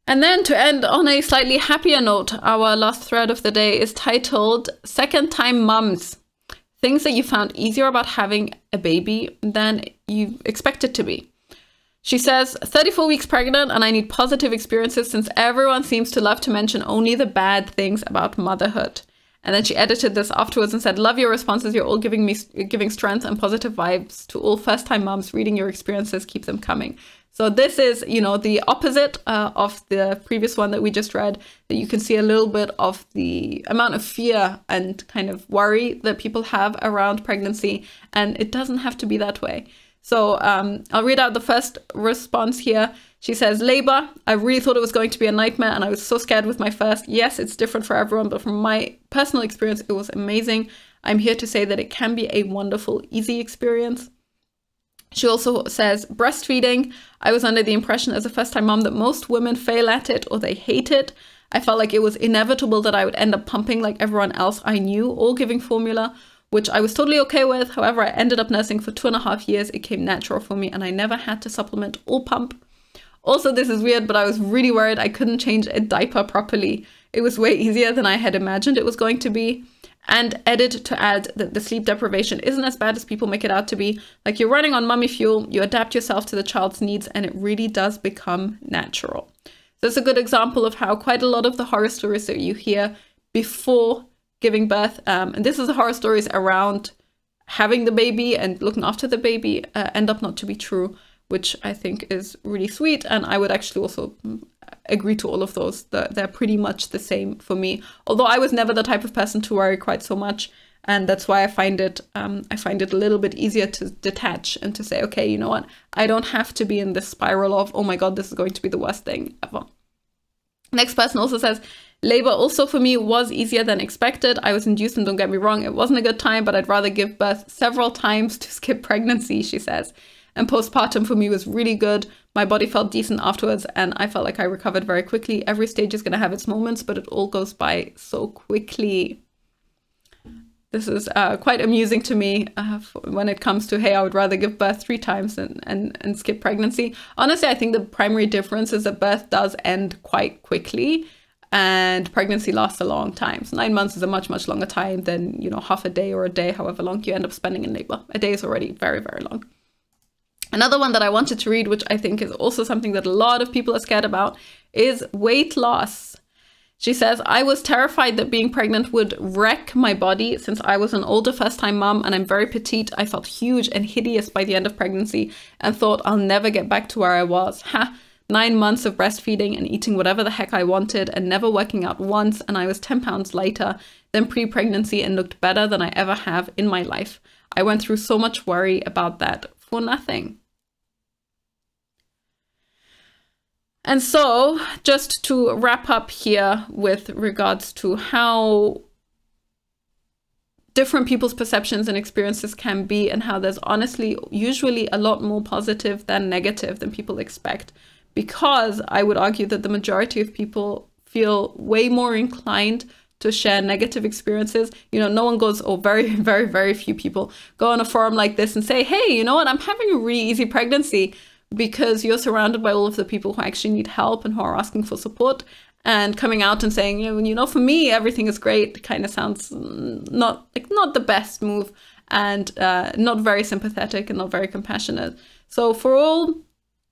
And then to end on a slightly happier note, our last thread of the day is titled Second Time Mums. Things that you found easier about having a baby than you expected to be. She says, 34 weeks pregnant and I need positive experiences since everyone seems to love to mention only the bad things about motherhood. And then she edited this afterwards and said, love your responses. You're all giving strength and positive vibes to all first-time moms. Reading your experiences, keep them coming. So this is, you know, the opposite of the previous one that we just read, that you can see a little bit of the amount of fear and kind of worry that people have around pregnancy. And it doesn't have to be that way. So I'll read out the first response here. She says, labor, I really thought it was going to be a nightmare and I was so scared with my first. Yes, it's different for everyone, but from my personal experience, it was amazing. I'm here to say that it can be a wonderful, easy experience. She also says, breastfeeding, I was under the impression as a first-time mom that most women fail at it or they hate it. I felt like it was inevitable that I would end up pumping like everyone else I knew or giving formula, which I was totally okay with. However, I ended up nursing for 2.5 years. It came natural for me and I never had to supplement or pump. Also, this is weird, but I was really worried I couldn't change a diaper properly. It was way easier than I had imagined it was going to be. And added to add that the sleep deprivation isn't as bad as people make it out to be. Like, you're running on mummy fuel, you adapt yourself to the child's needs, and it really does become natural. So it's a good example of how quite a lot of the horror stories that you hear before giving birth, and this is the horror stories around having the baby and looking after the baby, end up not to be true, which I think is really sweet. And I would actually also agree to all of those. They're pretty much the same for me. Although I was never the type of person to worry quite so much. And that's why I find it a little bit easier to detach and to say, okay, you know what? I don't have to be in this spiral of, oh my God, this is going to be the worst thing ever. Next person also says, labor also for me was easier than expected. I was induced, and don't get me wrong, it wasn't a good time, but I'd rather give birth several times to skip pregnancy, she says. And postpartum for me was really good. My body felt decent afterwards and I felt like I recovered very quickly. Every stage is going to have its moments, but it all goes by so quickly. This is quite amusing to me when it comes to, hey, I would rather give birth 3 times and skip pregnancy. Honestly, I think the primary difference is that birth does end quite quickly and pregnancy lasts a long time. So 9 months is a much, much longer time than, you know, half a day or a day, however long you end up spending in labor. A day is already very, very long. Another one that I wanted to read, which I think is also something that a lot of people are scared about, is weight loss. She says, I was terrified that being pregnant would wreck my body since I was an older first-time mom and I'm very petite. I felt huge and hideous by the end of pregnancy and thought I'll never get back to where I was. 9 months of breastfeeding and eating whatever the heck I wanted and never working out once, and I was 10 pounds lighter than pre-pregnancy and looked better than I ever have in my life. I went through so much worry about that for nothing. And so, just to wrap up here with regards to how different people's perceptions and experiences can be, and how there's honestly usually a lot more positive than negative than people expect, because I would argue that the majority of people feel way more inclined to share negative experiences. You know, no one goes, or very, very, very few people go on a forum like this and say, hey, you know what, I'm having a really easy pregnancy, because you're surrounded by all of the people who actually need help and who are asking for support, and coming out and saying, you know, for me, everything is great, kind of sounds not the best move, and not very sympathetic and not very compassionate. So for all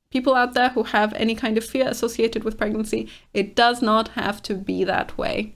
people out there who have any kind of fear associated with pregnancy, it does not have to be that way.